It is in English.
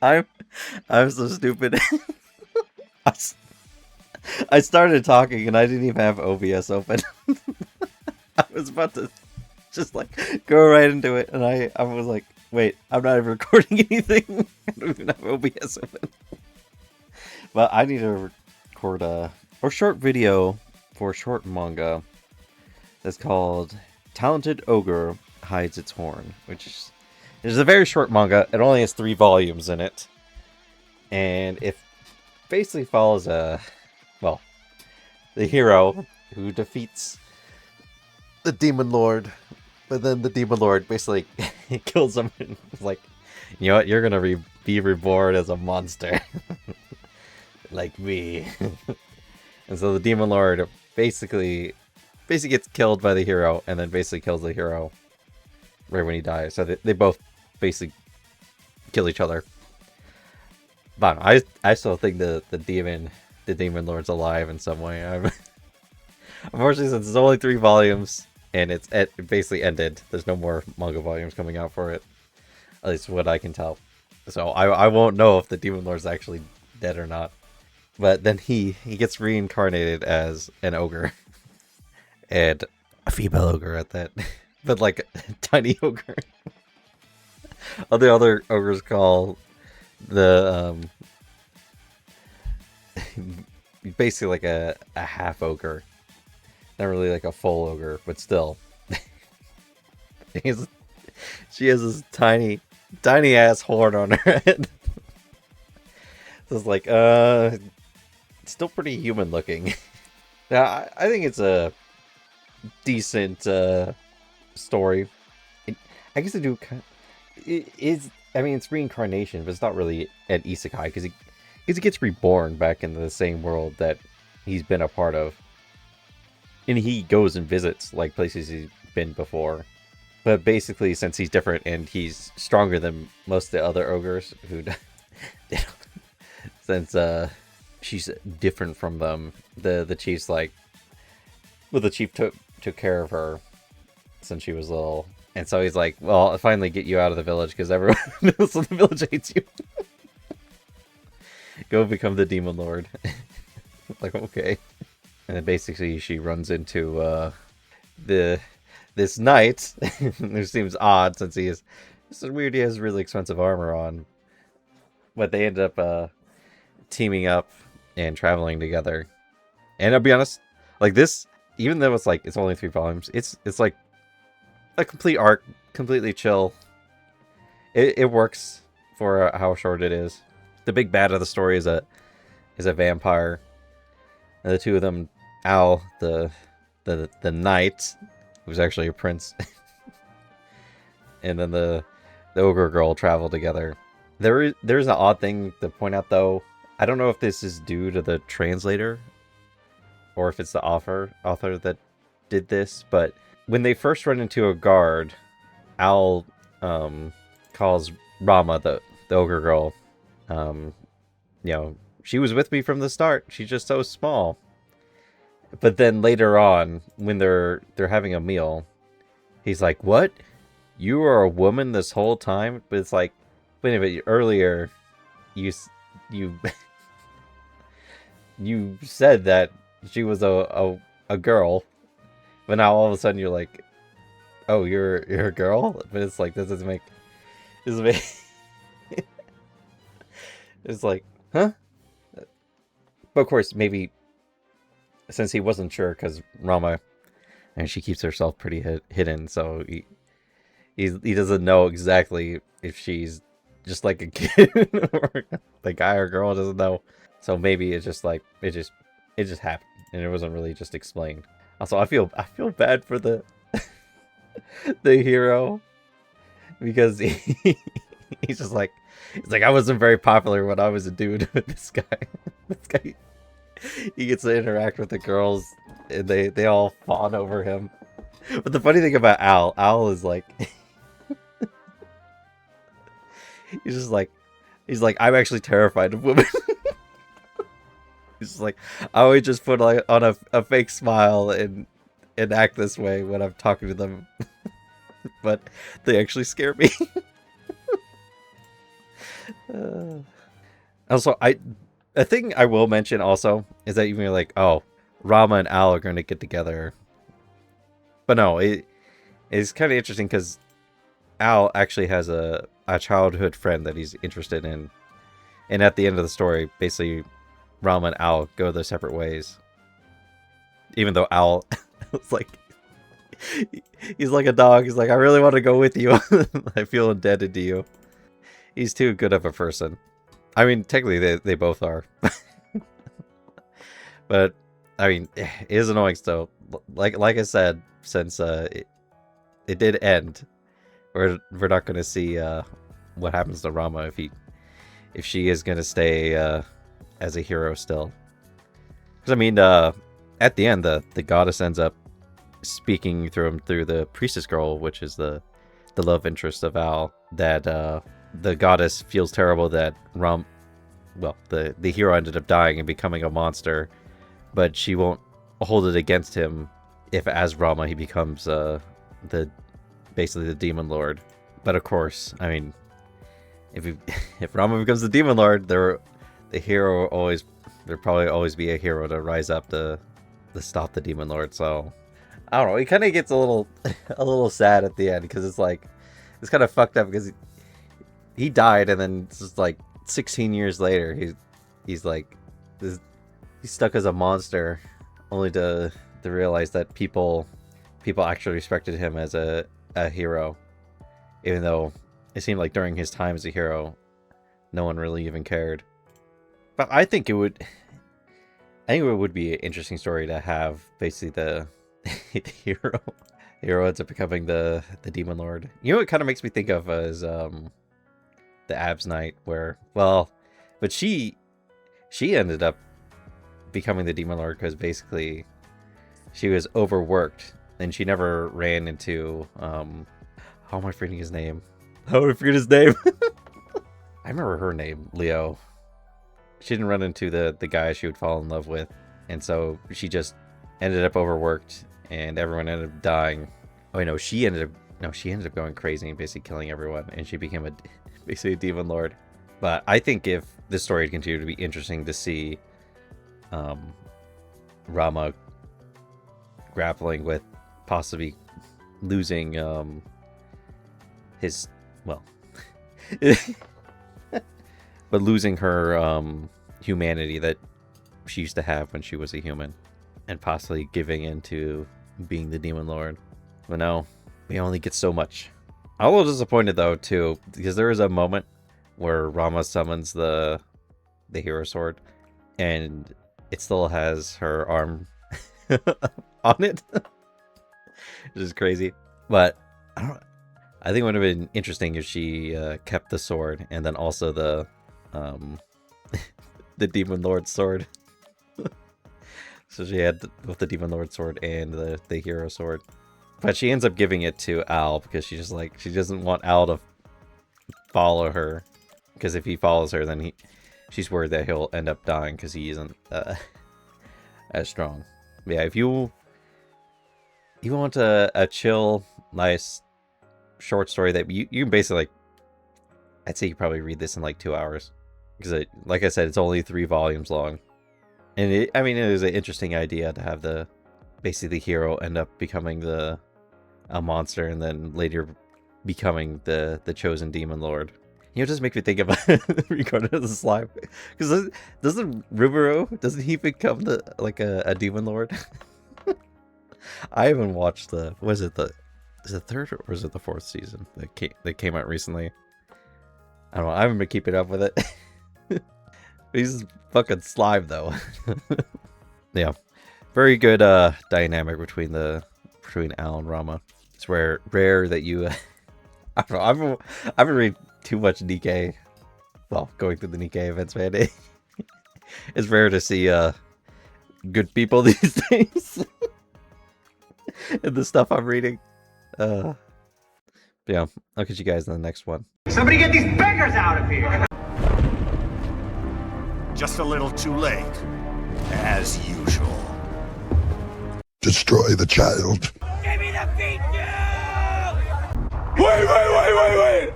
I'm I'm so stupid. I, s- I started talking and I didn't even have OBS open. I was about to just like go right into it, and I was like, wait, I'm not even recording anything. I don't even have OBS open. But I need to record a short video for a short manga that's called "Talented Ogre Hides Its Horn," which is a very short manga. It only has 3 volumes in it, and it basically follows well, the hero who defeats the demon lord, but then the demon lord basically kills him and is like, you know what, you're gonna be reborn as a monster like me. And so the demon lord basically gets killed by the hero, and then basically kills the hero right when he dies. So they both basically kill each other. But I still think the demon lord's alive in some way. Unfortunately, since it's only 3 volumes and it basically ended, there's no more manga volumes coming out for it. At least what I can tell. So I won't know if the demon lord's actually dead or not. But then he gets reincarnated as an ogre, and a female ogre at that, but like a tiny ogre. All the other ogres call the basically like a half ogre, not really like a full ogre, but still. He's, she has this tiny ass horn on her head. So it's like still pretty human looking. Now I think it's a decent story. I guess I do. It is. I mean, it's reincarnation, but it's not really an isekai because he gets reborn back into the same world that he's been a part of, and he goes and visits like places he's been before. But basically, since he's different and he's stronger than most of the other ogres, who since she's different from them, the chief's like, well, the chief took care of her since she was little. And so he's like, well, I'll finally get you out of the village because everyone else in the village hates you. Go become the demon lord. Like, okay. And then basically she runs into this knight, who seems odd since this is weird, he has really expensive armor on. But they end up teaming up and traveling together. And I'll be honest, like this, even though it's only 3 volumes, it's like a complete arc, completely chill. It works for how short it is. The big bad of the story is a vampire, and the two of them, Al, the knight, who's actually a prince, and then the ogre girl travel together. There's an odd thing to point out though. I don't know if this is due to the translator or if it's the author that did this, but when they first run into a guard, Al calls Rama, the ogre girl, you know, she was with me from the start. She's just so small. But then later on, when they're having a meal, he's like, "What? You were a woman this whole time?" But it's like, wait a minute, earlier, you you said that she was a girl, but now all of a sudden you're like, "Oh, you're a girl?" But it's like, this doesn't make it's like, huh? But of course, maybe since he wasn't sure, because Rama, and she keeps herself pretty hidden, so he doesn't know exactly if she's just like a kid or the guy or girl doesn't know. So maybe it's just like it just happened, and it wasn't really just explained. Also, I feel bad for the the hero because he's just like, I wasn't very popular when I was a dude with this guy. This guy, he gets to interact with the girls, and they all fawn over him. But the funny thing about Al is like, he's just like, I'm actually terrified of women. He's just like, I always just put like on a fake smile and act this way when I'm talking to them, but they actually scare me. Also, a thing I will mention also is that you're like, oh, Rama and Al are going to get together. But no, it's kind of interesting because Al actually has a childhood friend that he's interested in. And at the end of the story, basically, Rama and Al go their separate ways. Even though Al is like, he's like a dog. He's like, I really want to go with you. I feel indebted to you. He's too good of a person. I mean, technically, they both are. But, I mean, it is annoying still. Like I said, since it did end, we're not going to see what happens to Rama if she is going to stay as a hero still. Because, I mean, at the end, the goddess ends up speaking through him through the priestess girl, which is the love interest of Al, that the goddess feels terrible that the hero ended up dying and becoming a monster, but she won't hold it against him if, as Rama, he becomes basically the demon lord. But of course, I mean, if Rama becomes the demon lord, there'll probably always be a hero to rise up to stop the demon lord. So I don't know. It kind of gets a little sad at the end because it's like it's kind of fucked up because he died and then it's just like 16 years later he's stuck as a monster, only to realize that people actually respected him as a hero, even though it seemed like during his time as a hero no one really even cared. But I think it would be an interesting story to have basically the hero ends up becoming the demon lord. You know what it kind of makes me think of as the Abs Knight, but she ended up becoming the demon lord because basically she was overworked and she never ran into how am I forgetting his name? How do I forget his name? I remember her name, Leo. She didn't run into the guy she would fall in love with, and so she just ended up overworked and everyone ended up dying. Oh no, she ended up going crazy and basically killing everyone, and she became basically a demon lord. But I think if this story had continued to be interesting to see Rama grappling with possibly losing but losing her humanity that she used to have when she was a human, and possibly giving into being the demon lord. But no, we only get so much. I'm a little disappointed though too, because there is a moment where Rama summons the hero sword and it still has her arm on it, which is crazy. But I think it would have been interesting if she kept the sword and then also the demon lord sword. So she had both the demon lord sword and the hero sword. But she ends up giving it to Al because she doesn't want Al to follow her, because if he follows her, then she's worried that he'll end up dying because he isn't as strong. But yeah, if you want a chill, nice short story that you can basically, I'd say you probably read this in like 2 hours, because like I said, it's only 3 volumes long, and it is an interesting idea to have basically the hero end up becoming a monster and then later becoming the chosen demon lord. You know, it just makes me think about Reincarnated as a slime, because doesn't he become a demon lord? I haven't watched is it third or is it the 4th season that came out recently? I don't know. I haven't been keeping up with it. He's fucking slime though. Yeah, very good dynamic between Al and Rama. It's rare that you. I don't know. I haven't read too much Nikkei. Well, going through the Nikkei events, man. It's rare to see good people these days. In the stuff I'm reading. Yeah, I'll catch you guys in the next one. Somebody get these beggars out of here! Just a little too late, as usual. Destroy the child. Give me the feet, dude! Wait!